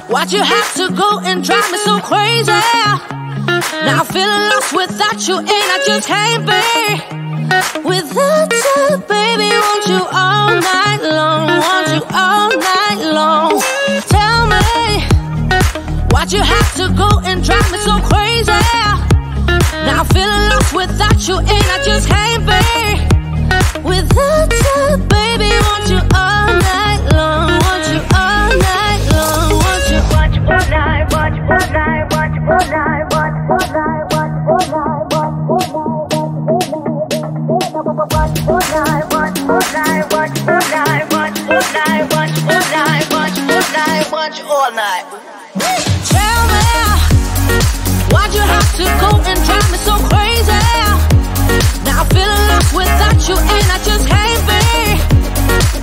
Why'd you have to go and drive me so crazy? Now I'm feeling lost without you, and I just can't be without you, baby. Want you all night long, want you all night long. Tell me, why'd you have to go and drive me so crazy? Now I'm feeling lost without you, and I just can't be without you, baby. Want you all night long, want you all night long, want you. Want you all night, want you all night, want you all night, want you all night, want you all night, want you all night, want you all night, want you all night, want you all night, want you all night, want you all night, want you all night. Tell me, why'd you have to go and drive me so crazy? Now I'm feeling lost without you, and I just can't be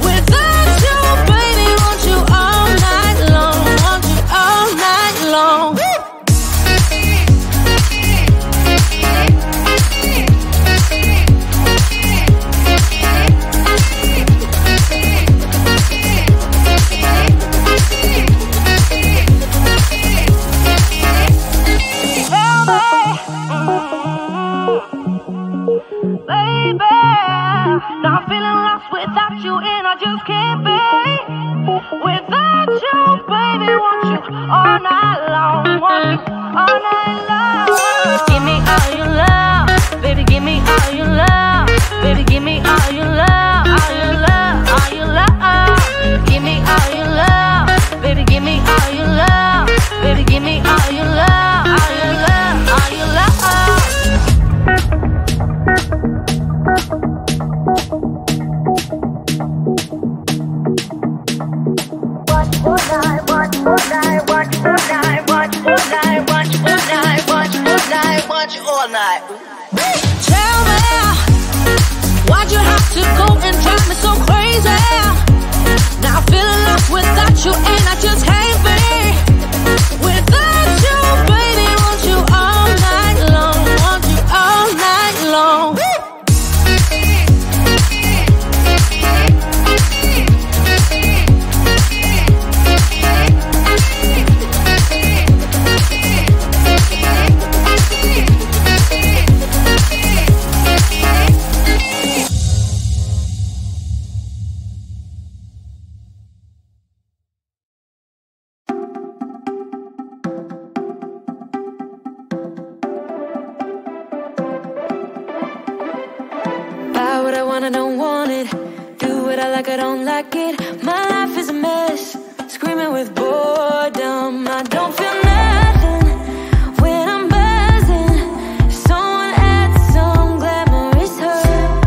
without you, baby. Want you all night long, want you all night long. Now I'm feeling lost without you, and I just can't be without you, baby. Want you all night long, want you all night long. Give me all your love, baby. Give me all your love, baby. Give me all your love, all your love, all your love. Give me all your love, baby. Give me all your love, baby. Give me all your love, all your love, all your love. All night. Tell me, why'd you have to go and drive me so crazy? Now I'm feeling lost without you, and I just can't be without you, baby. Want you all night long, want you all night long. I don't want it. Do what I like, I don't like it. My life is a mess, screaming with boredom. I don't feel nothing when I'm buzzing. Someone adds some glamorous hurt.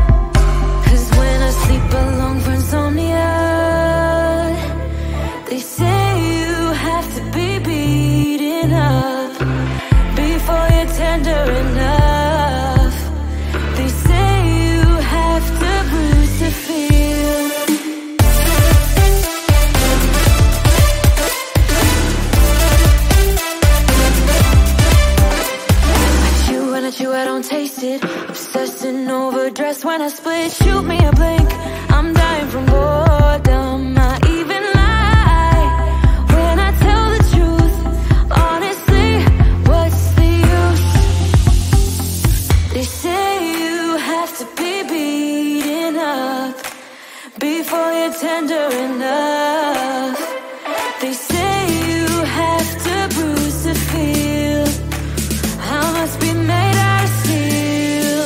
Cause when I sleep alone for insomnia, they say you have to be beaten up before you're tender enough. They say you have to bruise to feel. I chew, I don't taste it. Obsessing over dress when I split. Shoot me a blink, I'm dying from boredom. I even lie when I tell the truth. Honestly, what's the use? They say you have to be beaten up before you're tender enough. They say you have to bruise to feel. I must be made out of steel.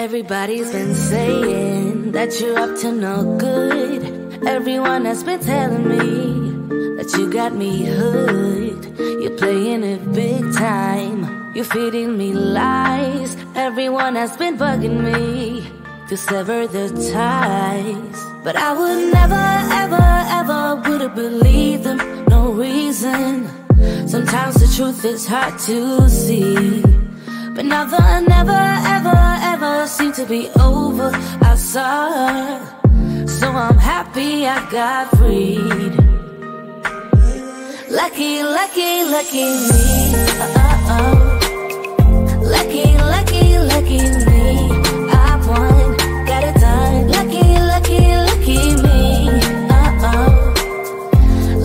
Everybody's been saying that you're up to no good. Everyone has been telling me that you got me hooked. You're playing it big time. You're feeding me lies. Everyone has been bugging me to sever the ties. But I would never, ever, ever would have believed them. No reason. Sometimes the truth is hard to see. But now the never, ever, ever seemed to be over. I saw her, so I'm happy I got freed. Lucky, lucky, lucky me. Lucky, lucky, lucky me. I won, got it done. Lucky, lucky, lucky me.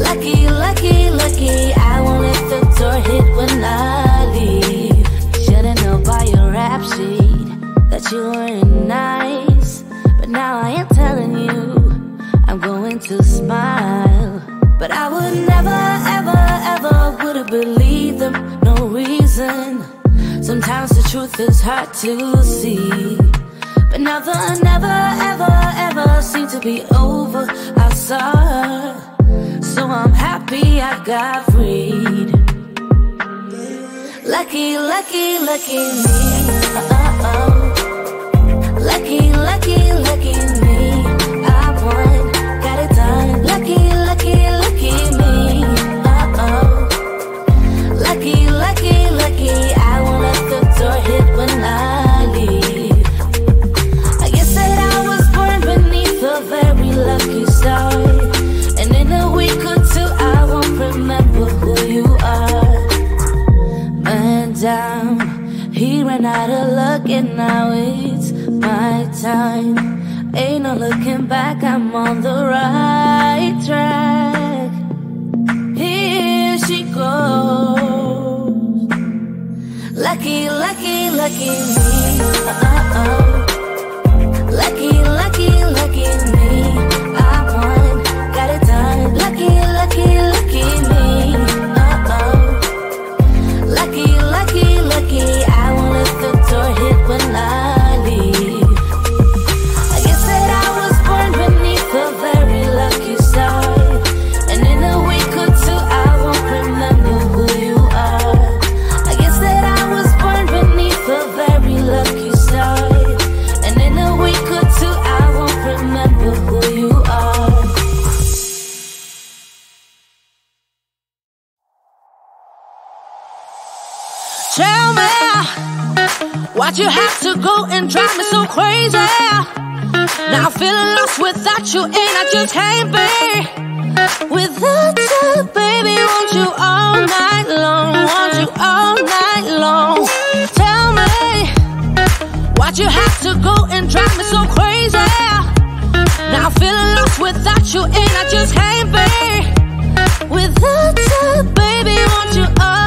Lucky, lucky, lucky. I won't let the door hit when I leave. Should've known by your rap sheet that you weren't nice. But now I am telling you, I'm going to smile. But I would never, ever, ever would have believed them. No reason. Sometimes the truth is hard to see. But now the never, ever, ever seemed to be over. I saw her, so I'm happy I got freed. Lucky, lucky, lucky me. Lucky, lucky, lucky me. I won, got it done. Lucky, lucky, lucky me. Lucky, lucky, lucky. I won't let the door hit when I leave. I guess that I was born beneath a very lucky star. And in a week or two I won't remember who you are. Man down, he ran out of luck and now it's my time. Ain't no looking back, I'm on the right track. Here she goes. Lucky, lucky, lucky me. Lucky, lucky, lucky me. I won, got it done. Lucky, lucky, lucky me. Lucky, lucky, lucky. I won't let the door hit when I leave. I guess that I was born beneath a very lucky star. And in a week or two I won't remember who you are. I guess that I was born beneath a very lucky star. And in a week or two I won't remember who you are. Tell me, why'd you have to go and drive me so crazy? Now I'm feeling lost without you and I just can't be without you, baby. Want you all night long, want you all night long. Tell me, why'd you have to go and drive me so crazy? Now I'm feeling lost without you and I just can't be without you, baby. Want you all